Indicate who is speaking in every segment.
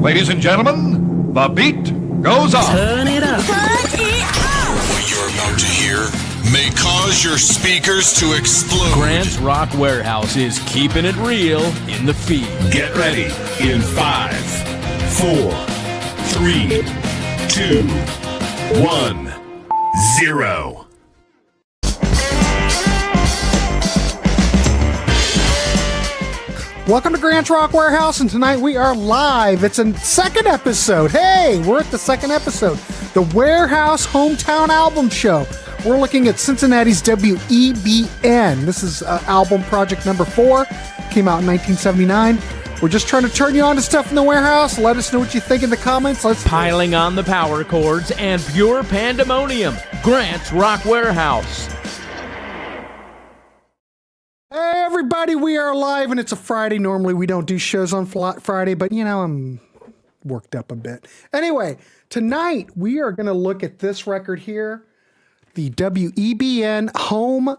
Speaker 1: Ladies and gentlemen, the beat goes on.
Speaker 2: Turn it up.
Speaker 3: What you're about to hear may cause your speakers to explode.
Speaker 4: Grant's Rock Warehouse is keeping it real in the feed.
Speaker 5: Get ready in 5, 4, 3, 2, 1, 0.
Speaker 6: Welcome to Grant's Rock Warehouse, and tonight we are live. It's a second episode. Hey, we're at the second episode. The Warehouse Hometown Album Show. We're looking at Cincinnati's WEBN. This is album project number 4. Came out in 1979. We're just trying to turn you on to stuff in the warehouse. Let us know what you think in the comments. Let's
Speaker 4: Piling on the power chords and pure pandemonium. Grant's Rock Warehouse.
Speaker 6: Hey everybody, we are live and it's a Friday. Normally we don't do shows on Friday, but you know, I'm worked up a bit. Anyway, tonight we are going to look at this record here, the WEBN home.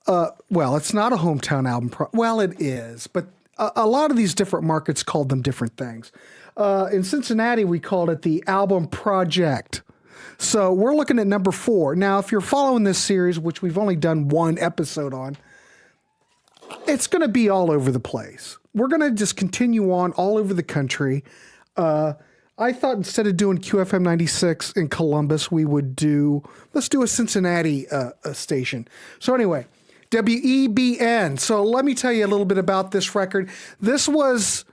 Speaker 6: Well, it's not a hometown album. Well, it is, but a lot of these different markets called them different things. In Cincinnati, we called it the album project. So we're looking at number 4. Now, if you're following this series, which we've only done one episode on, it's going to be all over the place. We're going to just continue on all over the country. I thought instead of doing QFM 96 in Columbus, we would let's do a Cincinnati station. So anyway, WEBN. So let me tell you a little bit about this record. This was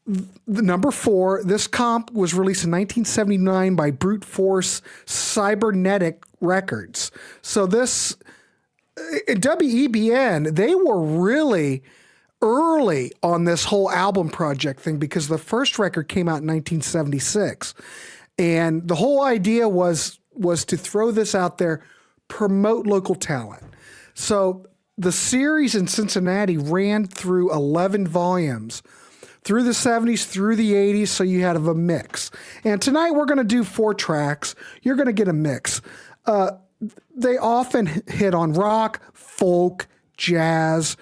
Speaker 6: the number 4. This comp was released in 1979 by Brute Force Cybernetic Records. So this... WEBN, they were really early on this whole album project thing because the first record came out in 1976. And the whole idea was to throw this out there, promote local talent. So the series in Cincinnati ran through 11 volumes through the 70s, through the 80s, so you had a mix. And tonight we're going to do 4 tracks. You're going to get a mix. They often hit on rock, folk, jazz,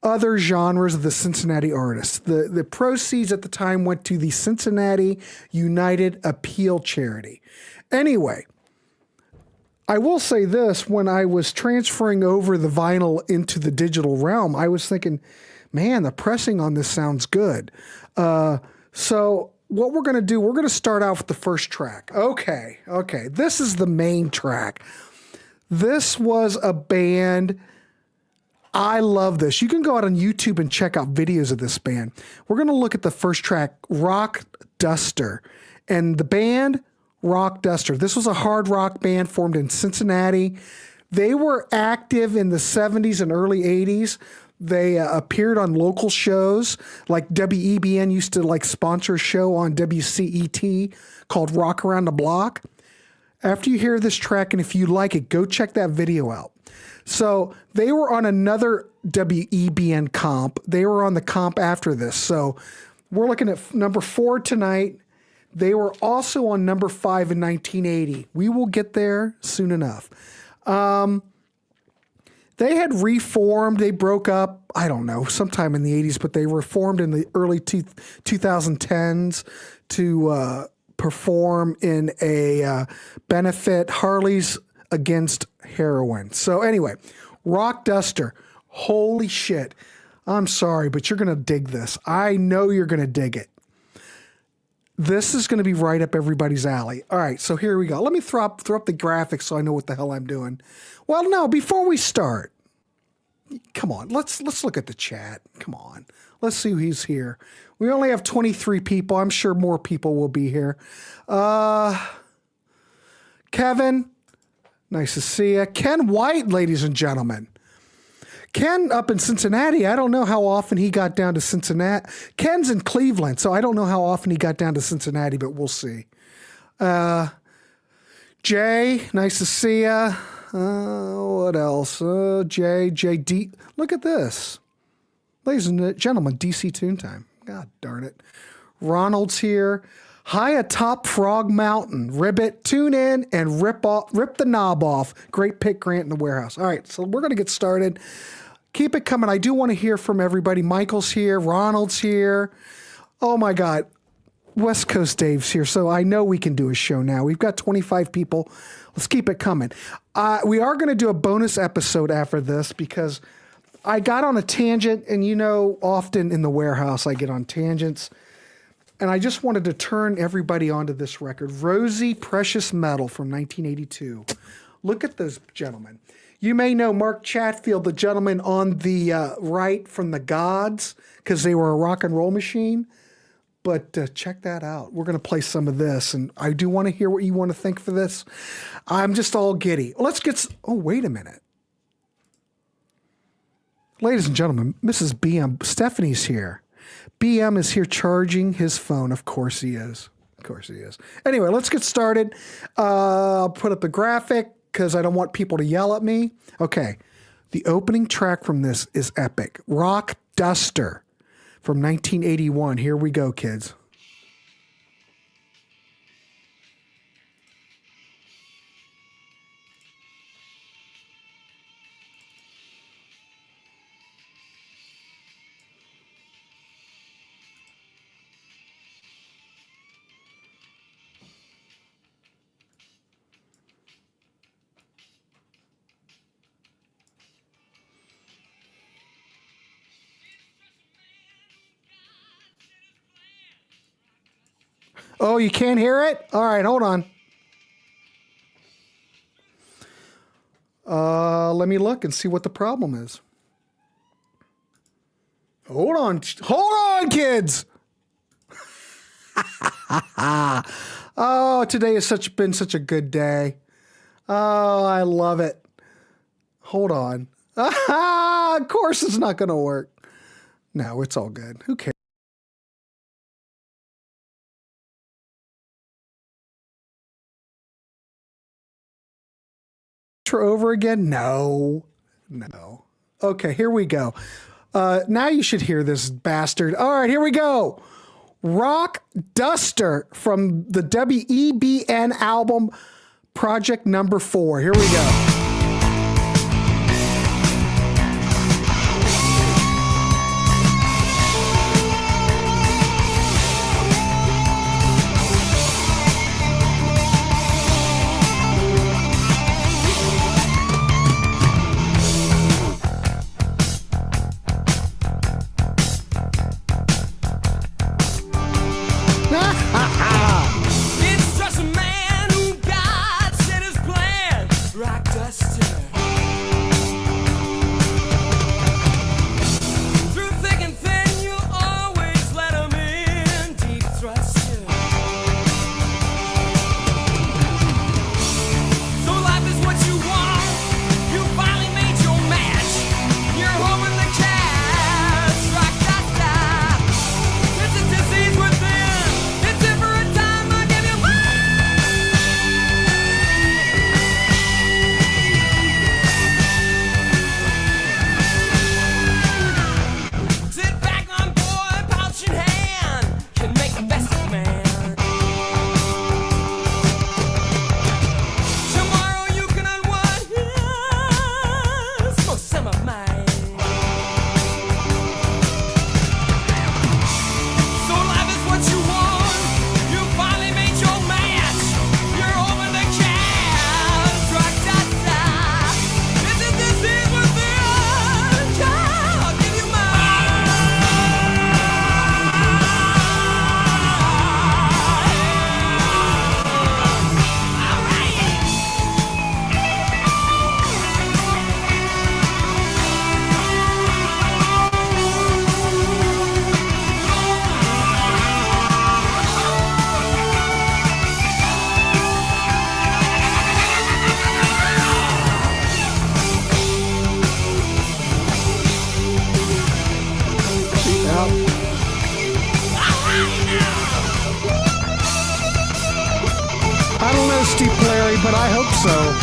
Speaker 6: other genres of the Cincinnati artists. The proceeds at the time went to the Cincinnati United Appeal Charity. Anyway, I will say this, when I was transferring over the vinyl into the digital realm, I was thinking, man, the pressing on this sounds good. So what we're going to do, we're going to start out with the first track. Okay, this is the main track. This was a band. I love this. You can go out on YouTube and check out videos of this band. We're going to look at the first track, Rock Duster. And the band, Rock Duster. This was a hard rock band formed in Cincinnati. They were active in the 70s and early 80s. They appeared on local shows, like WEBN used to sponsor a show on WCET called Rock Around the Block. After you hear this track, and if you like it, go check that video out. So they were on another WEBN comp. They were on the comp after this. So we're looking at number 4 tonight. They were also on number 5 in 1980. We will get there soon enough. They had reformed. They broke up, I don't know, sometime in the 80s, but they reformed in the early 2010s to perform in a benefit, Harley's Against Heroin. So anyway, Rock Duster. Holy shit. I'm sorry, but you're going to dig this. I know you're going to dig it. This is going to be right up everybody's alley. All right, so here we go. Let me throw up the graphics so I know what the hell I'm doing. Well, no, before we start, come on, let's look at the chat. Come on. Let's see who's here. We only have 23 people. I'm sure more people will be here. Kevin, nice to see you. Ken White, ladies and gentlemen. Ken up in Cincinnati, I don't know how often he got down to Cincinnati. Ken's in Cleveland, so I don't know how often he got down to Cincinnati, but we'll see. Jay, nice to see you. What else? JD. Look at this. Ladies and gentlemen, DC Tune Time. God darn it. Ronald's here. High atop Frog Mountain. Ribbit, tune in and rip the knob off. Great pick, Grant, in the warehouse. All right, so we're going to get started. Keep it coming. I do want to hear from everybody. Michael's here. Ronald's here. Oh, my God. West Coast Dave's here, so I know we can do a show now. We've got 25 people. Let's keep it coming. We are going to do a bonus episode after this because I got on a tangent, and you know, often in the warehouse I get on tangents, and I just wanted to turn everybody onto this record, Rosie Precious Metal from 1982. Look at those gentlemen. You may know Mark Chatfield, the gentleman on the right from the Gods, because they were a rock and roll machine. But check that out. We're going to play some of this, and I do want to hear what you want to think for this. I'm just all giddy. Let's get... Oh, wait a minute. Ladies and gentlemen, Mrs. BM, Stephanie's here. BM is here charging his phone. Of course he is. Of course he is. Anyway, let's get started. I'll put up the graphic because I don't want people to yell at me. Okay. The opening track from this is epic. Rock Duster from 1981. Here we go, kids. Oh, you can't hear it? All right, hold on. Let me look and see what the problem is. Hold on, kids. Oh, today has been such a good day. Oh, I love it. Hold on. Of course it's not going to work. No, it's all good. Who cares? Over again? No. Okay, here we go. Now you should hear this bastard. All right, here we go. Rock Duster from the WEBN album Project Number 4. Here we go.
Speaker 2: It's just a man who God said his plan. Rock Duster. Through thick and thin, you always let him in. Deep thruster. So life is what you want. You finally made your match. You're hoping the catch. Rock Duster. It's a disease within. It's in for a time. I give you sit back on boy, pouch in hand, can make the best of man. Tomorrow you can unwind, smoke some of mine. So life is what you want. You finally made your match. You're hoping to catch. Rock Duster. This is disease within. Yeah, I'll give you
Speaker 6: I don't know, Steve Larry, but I hope so.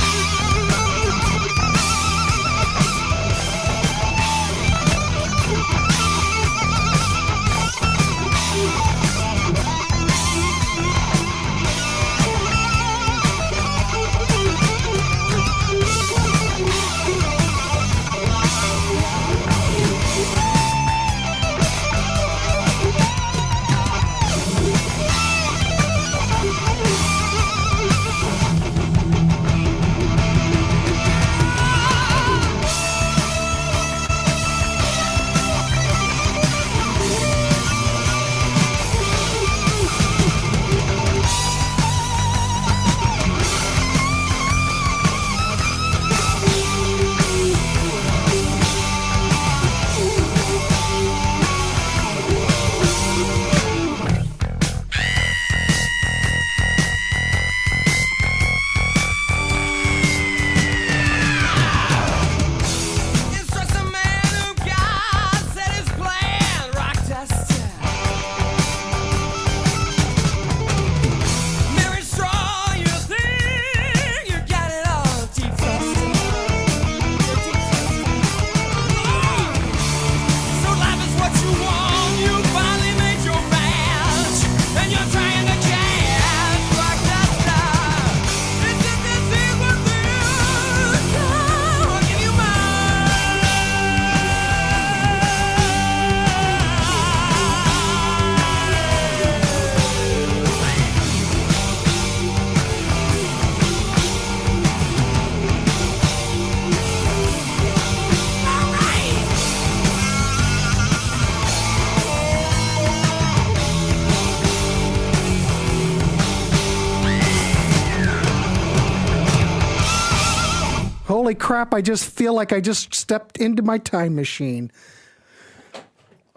Speaker 6: holy crap, I just feel like I just stepped into my time machine.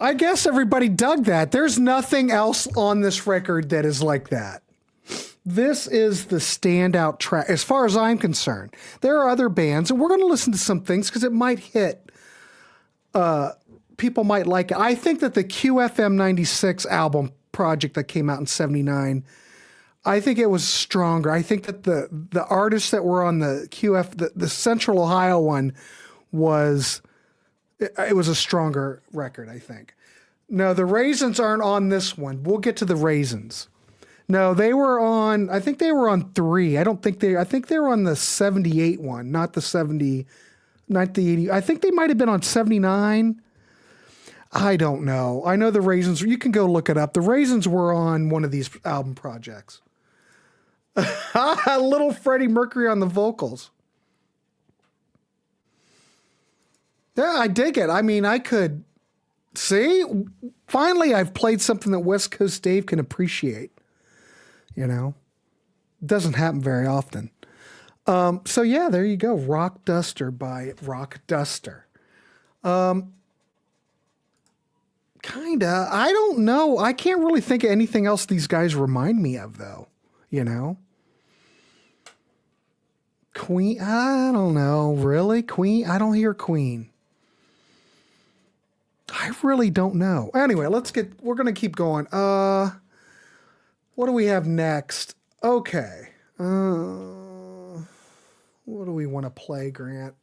Speaker 6: I guess everybody dug that. There's nothing else on this record that is like that. This is the standout track, as far as I'm concerned. There are other bands, and we're going to listen to some things because it might hit. People might like it. I think that the QFM 96 album project that came out in 79, I think it was stronger. I think that the artists that were on the the Central Ohio one it was a stronger record, I think. No, the Raisins aren't on this one. We'll get to the Raisins. No, they were on, I think they were on 3. I think they were on the 78 one, not the 70, not the 80. I think they might have been on 79. I don't know. I know the Raisins, you can go look it up. The Raisins were on one of these album projects. Little Freddie Mercury on the vocals. Yeah, I dig it. I mean, I could see, finally I've played something that West Coast Dave can appreciate. You know, it doesn't happen very often. So yeah, there you go. Rock Duster by Rock Duster. Kinda. I don't know. I can't really think of anything else these guys remind me of, though. You know, Queen. I don't know. Really, Queen. I don't hear Queen. I really don't know. Anyway, we're gonna keep going. What do we have next? Okay. What do we want to play, Grant?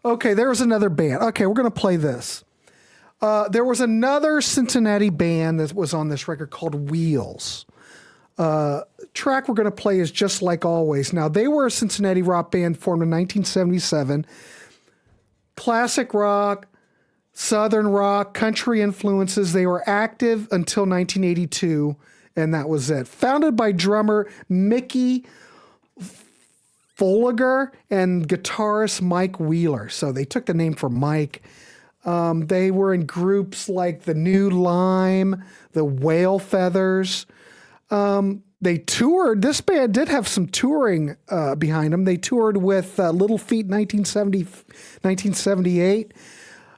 Speaker 6: Okay, there was another band. Okay, we're going to play this. There was another Cincinnati band that was on this record called Wheels. Track we're going to play is Just Like Always. Now, they were a Cincinnati rock band formed in 1977. Classic rock, Southern rock, country influences. They were active until 1982, and that was it. Founded by drummer Mickey Folliger and guitarist Mike Wheeler. So they took the name for Mike. They were in groups like the New Lime, the Whale Feathers. They toured. This band did have some touring behind them. They toured with Little Feat in 1978.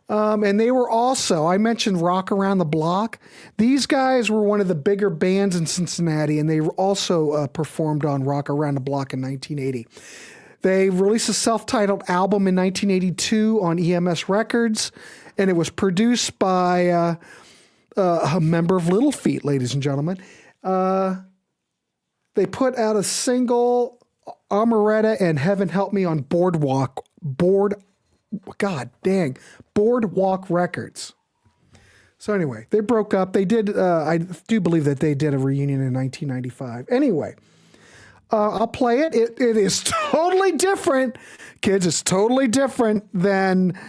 Speaker 6: And they were also, I mentioned Rock Around the Block. These guys were one of the bigger bands in Cincinnati, and they also performed on Rock Around the Block in 1980. They released a self-titled album in 1982 on EMS Records, and it was produced by a member of Little Feat, ladies and gentlemen. They put out a single, Amaretta and Heaven Help Me on Boardwalk Records. So anyway, they broke up. They did, I do believe that they did a reunion in 1995. Anyway, I'll play it. It is totally different, kids. It's totally different than,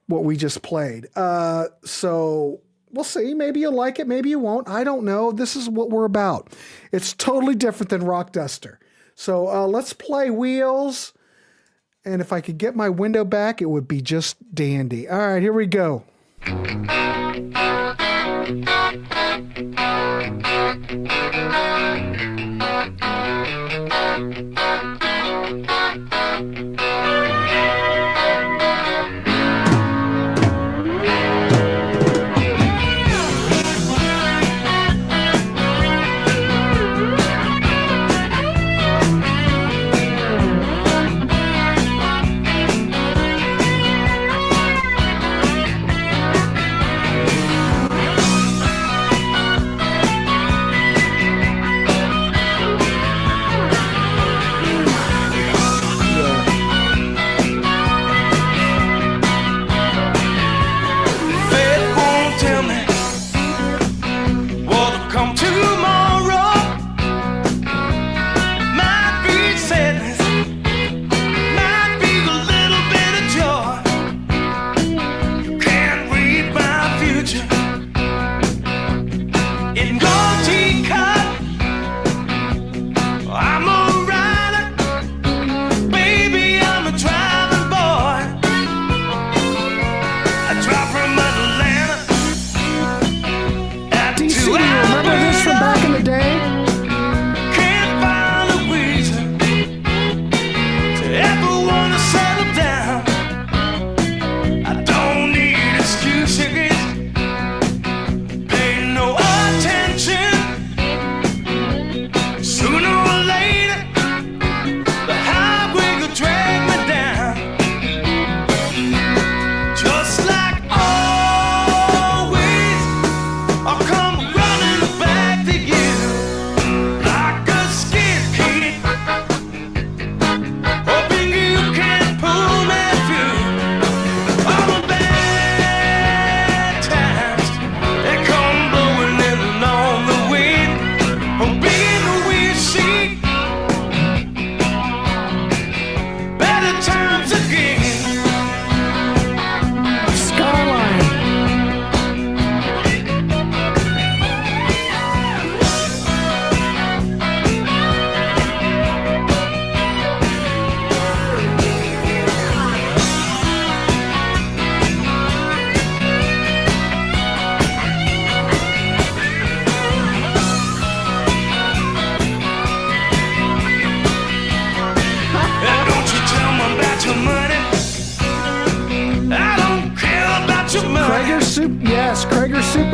Speaker 6: what we just played. So we'll see. Maybe you'll like it. Maybe you won't. I don't know. This is what we're about. It's totally different than Rock Duster. So let's play Wheels. And if I could get my window back, it would be just dandy. All right, here we go.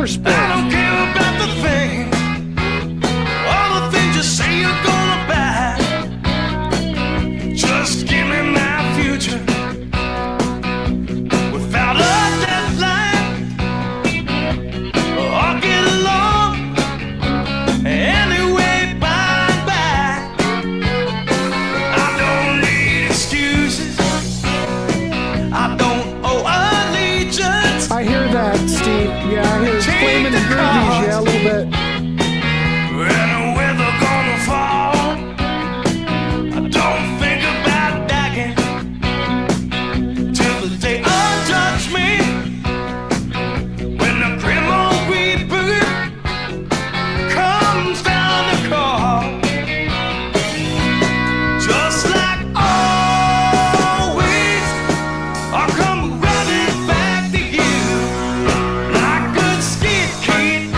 Speaker 6: super sports.
Speaker 2: I don't care about the thing, all the things you say you're gonna buy. Just give me my future without a deadline. I'll get along anyway by and by. I don't need excuses. I don't owe allegiance.
Speaker 6: I hear that, Steve. Yeah, I hear it's flaming the groovies. Yeah, a little bit.
Speaker 2: And when they're gonna fall, I don't think about dagging till the day of judgment. When the criminal reaper comes down the call, just like always, I'll come running back to you like good skid kid,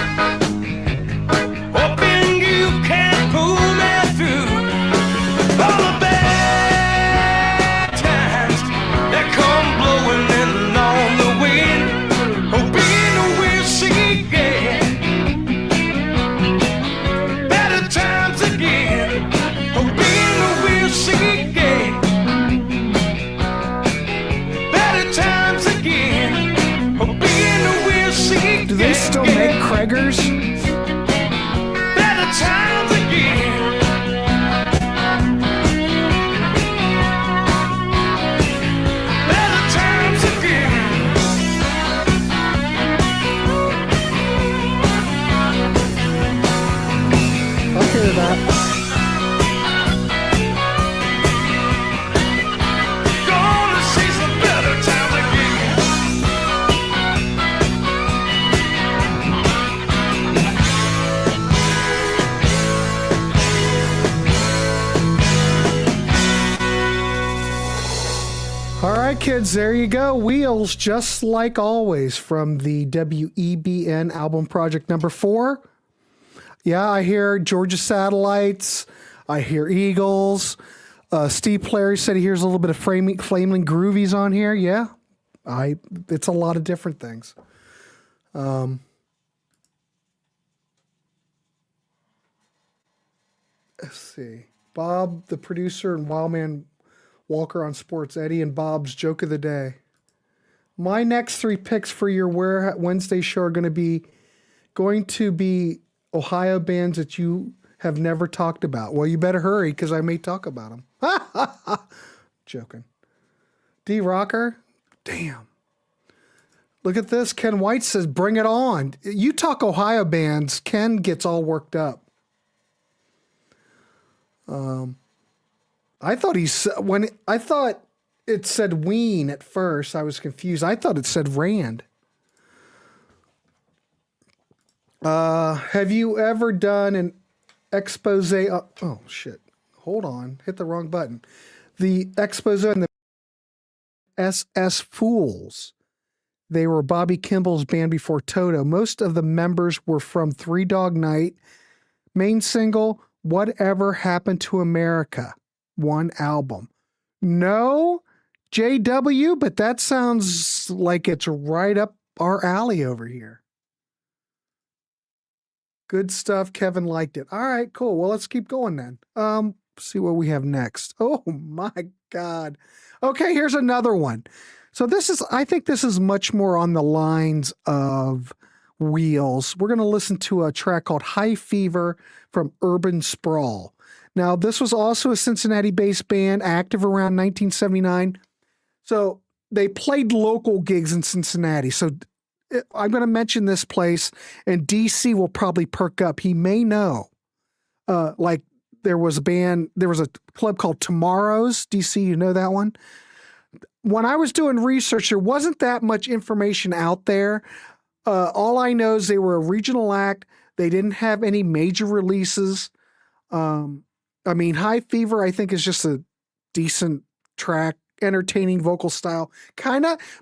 Speaker 2: hoping you can pull me through all the bad times that come blowing in on the wind, hoping we'll see again better times again, hoping we'll see again better times again, hoping we'll see
Speaker 6: Do they still make Kraggers?
Speaker 2: better times again. Better times again.
Speaker 6: I hear that.
Speaker 2: Gonna see some better times again.
Speaker 6: All right, kids, there you go. Wheels, just like always, from the WEBN album project number 4. Yeah, I hear Georgia Satellites. I hear Eagles. Steve Plary said he hears a little bit of flaming groovies on here. Yeah, it's a lot of different things. Let's see. Bob, the producer, and Wildman Walker on Sports, Eddie and Bob's Joke of the Day. My next 3 picks for your Wednesday show are going to be Ohio bands that you have never talked about. Well, you better hurry because I may talk about them. Joking. D Rocker, damn. Look at this. Ken White says, bring it on. You talk Ohio bands, Ken gets all worked up. I thought it said Ween at first. I was confused. I thought it said Rand. Have you ever done an expose? Oh shit! Hold on, hit the wrong button. The expose on the SS Fools. They were Bobby Kimball's band before Toto. Most of the members were from Three Dog Night. Main single, Whatever Happened to America. 1 album. No, JW, but that sounds like it's right up our alley over here. Good stuff. Kevin liked it. All right, cool. Well, let's keep going then. See what we have next. Oh my God. Okay, here's another one. So I think this is much more on the lines of Wheels. We're going to listen to a track called High Fever from Urban Sprawl. Now, this was also a Cincinnati-based band, active around 1979. So they played local gigs in Cincinnati. So I'm going to mention this place, and DC will probably perk up. He may know. Like there was a club called Tomorrow's. DC, you know that one? When I was doing research, there wasn't that much information out there. All I know is they were a regional act. They didn't have any major releases. High Fever, I think, is just a decent track, entertaining vocal style.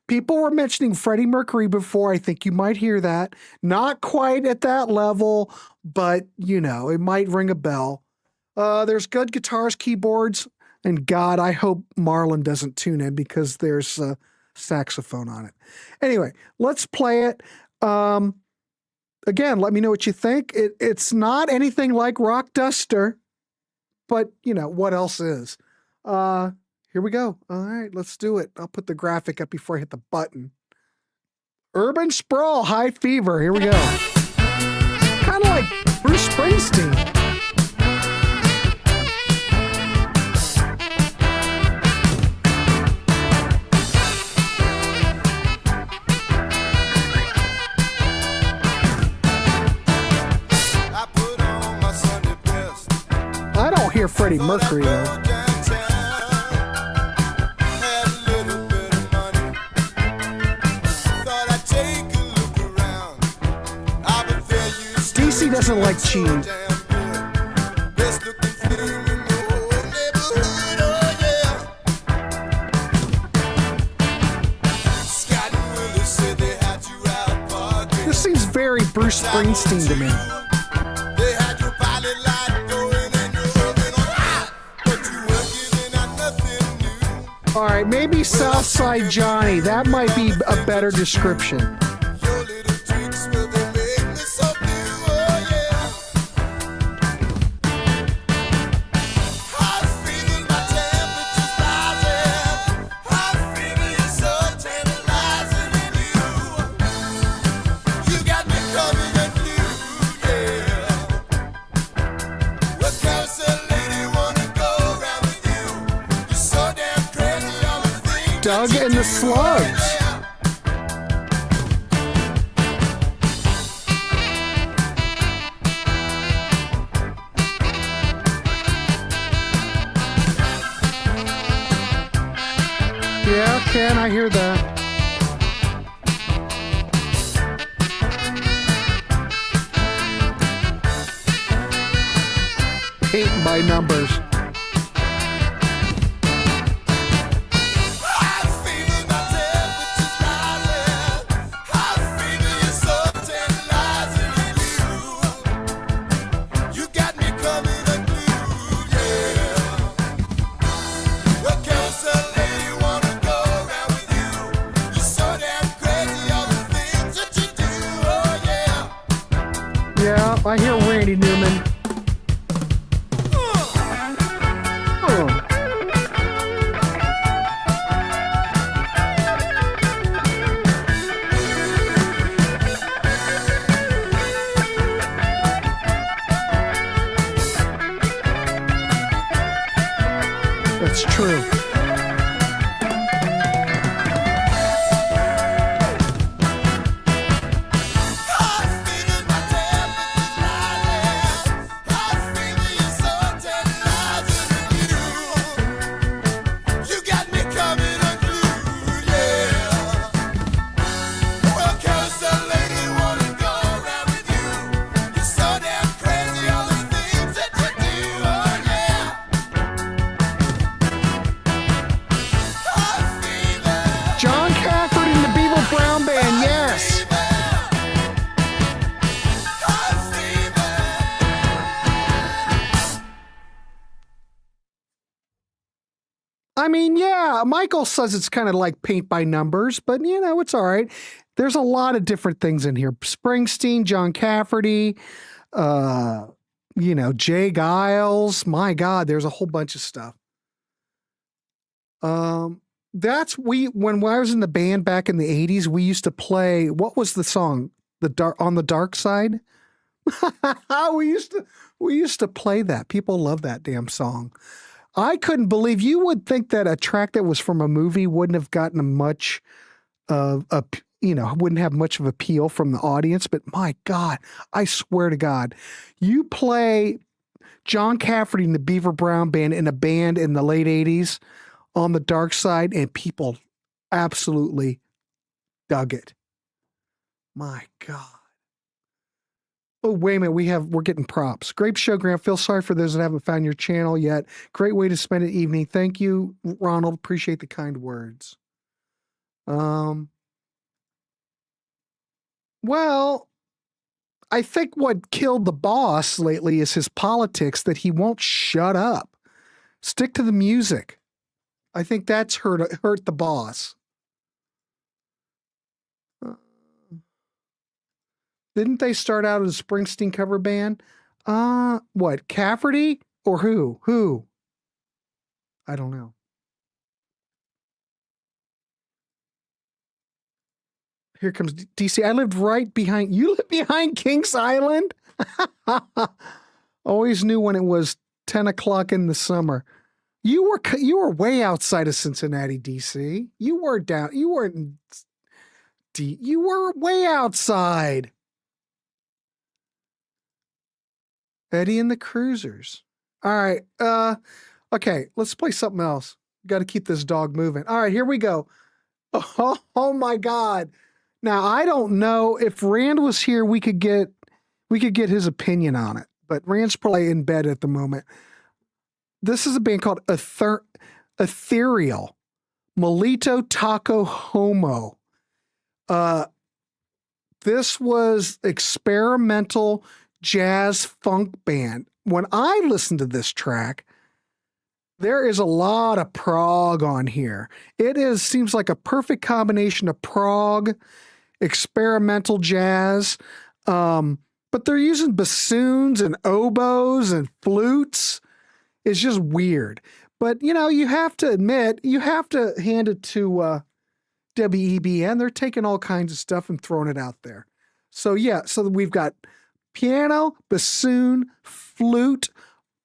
Speaker 6: People were mentioning Freddie Mercury before. I think you might hear that. Not quite at that level, but, it might ring a bell. There's good guitars, keyboards, and God, I hope Marlon doesn't tune in because there's a saxophone on it. Anyway, let's play it. again, let me know what you think. It's not anything like Rock Duster, but you know, what else is? Here we go. All right, let's do it. I'll put the graphic up before I hit the button. Urban Sprawl, High Fever. Here we go. Kind of like Bruce Springsteen. I don't hear Freddie Mercury though. DC doesn't like cheating. This seems very Bruce Springsteen to me. All right, maybe Southside Johnny. That might be a better description. Doug and the Slugs. Yeah, Ken, I hear that. Hating by numbers. I hear Randy Newman. That's true. I mean, yeah, Michael says it's kind of like paint by numbers, but you know, it's all right. There's a lot of different things in here. Springsteen, John Cafferty, you know, Jay Giles. My God, there's a whole bunch of stuff. When I was in the band back in the 80s, we used to play, what was the song? On the Dark Side? we used to play that. People love that damn song. I couldn't believe, you would think that a track that was from a movie wouldn't have gotten much of wouldn't have much of appeal from the audience, but my God, I swear to God, you play John Cafferty and the Beaver Brown Band in a band in the late 80s on the Dark Side, and people absolutely dug it. My God. Oh, wait a minute. We're getting props. Great show, Grant. Feel sorry for those that haven't found your channel yet. Great way to spend an evening. Thank you, Ronald. Appreciate the kind words. Well, I think what killed the boss lately is his politics, that he won't shut up. Stick to the music. I think that's hurt the boss. Didn't they start out as a Springsteen cover band? What, Cafferty or who? Who? I don't know. Here comes DC. I lived right behind, you lived behind Kings Island? Always knew when it was 10 o'clock in the summer. You were way outside of Cincinnati, DC. You were way outside. Eddie and the Cruisers. All right. Okay, let's play something else. Got to keep this dog moving. All right, here we go. Oh my God. Now, I don't know if Rand was here, we could get his opinion on it, but Rand's probably in bed at the moment. This is a band called Ethereal. Melito Taco Homo. This was experimental jazz funk band. When I listened to this track, there is a lot of prog on here. Seems like a perfect combination of prog, experimental jazz, but they're using bassoons and oboes and flutes. It's just weird. But, you have to admit, you have to hand it to WEBN. They're taking all kinds of stuff and throwing it out there. So, so we've got piano, bassoon, flute,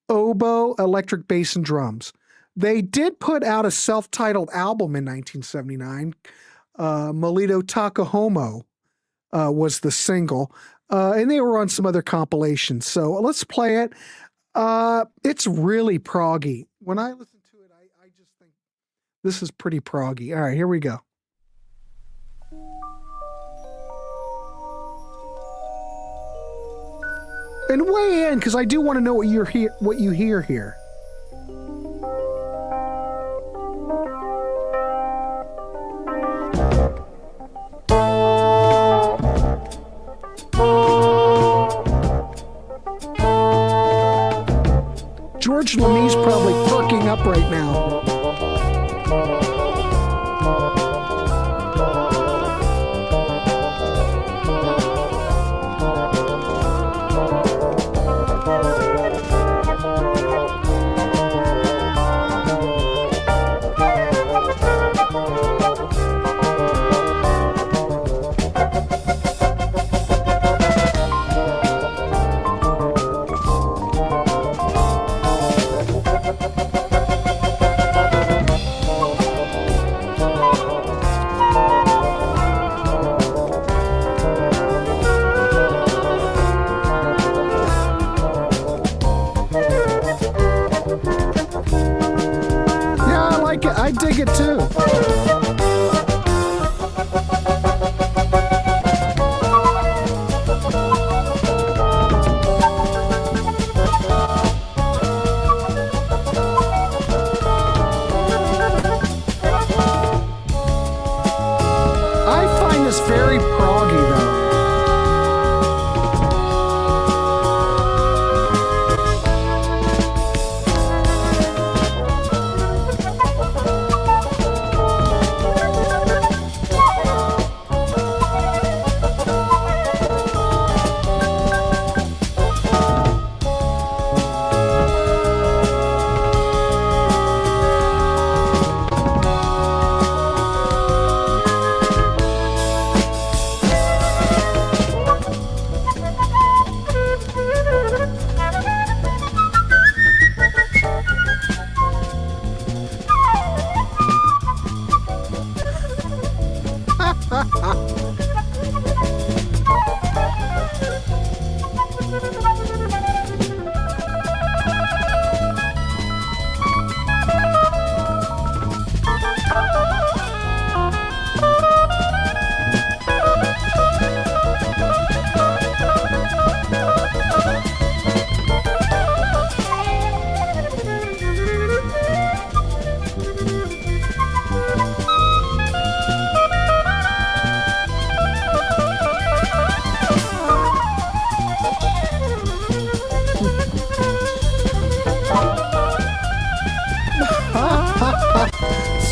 Speaker 6: oboe, electric bass, and drums. They did put out a self-titled album in 1979. Melito Taco Homo was the single. And they were on some other compilations. So let's play it. It's really proggy. When I listen to it, I just think this is pretty proggy. All right, here we go. And weigh in, because I do want to know what you hear here. George Lamy's probably perking up right now. I dig it too. I find this very proggy though.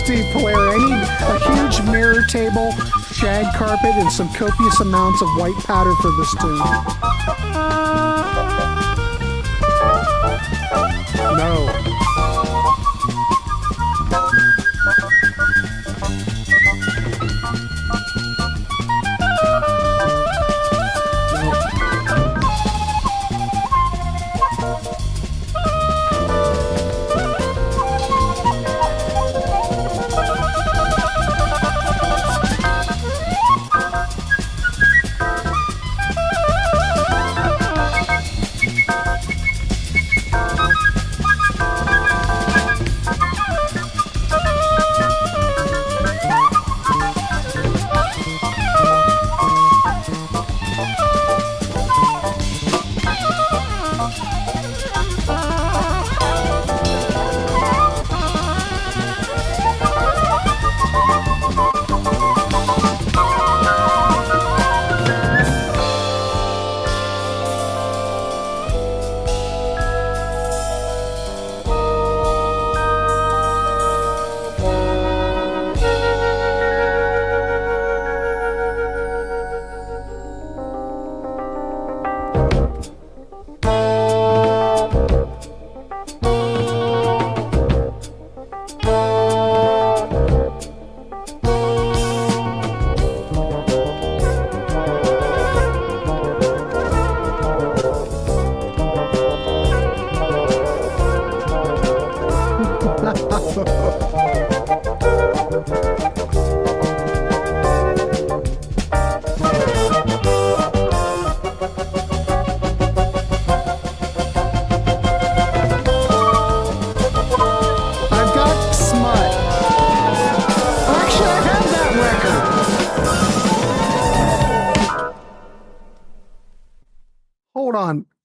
Speaker 6: Steve Polaire, I need a huge mirror table, shag carpet and some copious amounts of white powder for this tune. No.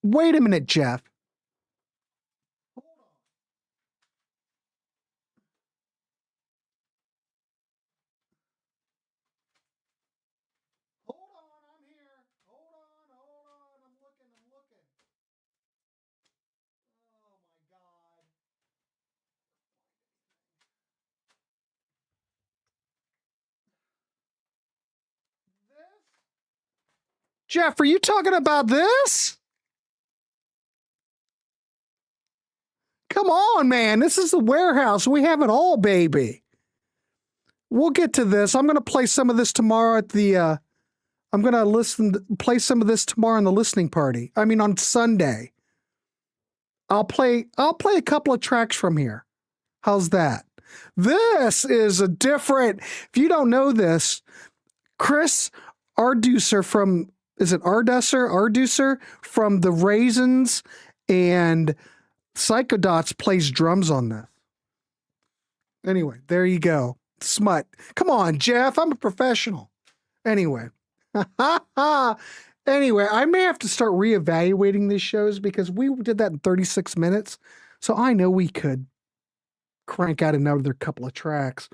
Speaker 6: Wait a minute, Jeff. Hold on, I'm here. Hold on. I'm looking. Oh my God. This? Jeff, are you talking about this? Come on, man. This is the Warehouse. We have it all, baby. We'll get to this. I'm going to play some of this tomorrow at the, I'm going to play some of this tomorrow in the listening party. I mean, on Sunday. I'll play a couple of tracks from here. How's that? This is a different, if you don't know this, Chris Arducer from, is it Arducer from the Raisins and Psychodots plays drums on this. Anyway, there you go. Smut. Come on, Jeff. I'm a professional. Anyway. Anyway, I may have to start reevaluating these shows because we did that in 36 minutes. So I know we could crank out another couple of tracks.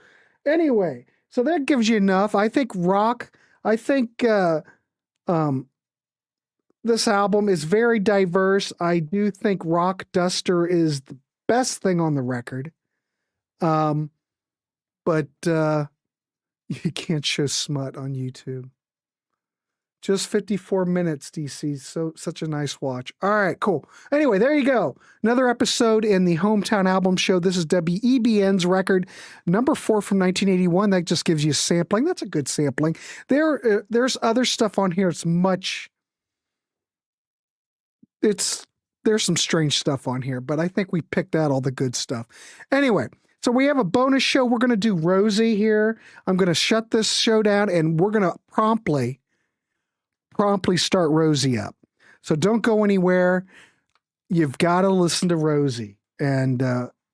Speaker 6: Anyway, so that gives you enough. I think this album is very diverse. I do think Rock Duster is the best thing on the record. But you can't show smut on YouTube. Just 54 minutes, DC. So such a nice watch. All right, cool. Anyway, there you go. Another episode in the Hometown Album Show. This is WEBN's record, number 4 from 1981. That just gives you a sampling. That's a good sampling. There's other stuff on here. There's some strange stuff on here, but I think we picked out all the good stuff. Anyway, so we have a bonus show. We're going to do Rosie here. I'm going to shut this show down and we're going to promptly start Rosie up. So don't go anywhere. You've got to listen to Rosie. And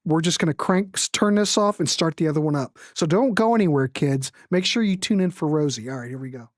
Speaker 6: we're just going to turn this off and start the other one up. So don't go anywhere, kids. Make sure you tune in for Rosie. All right, here we go.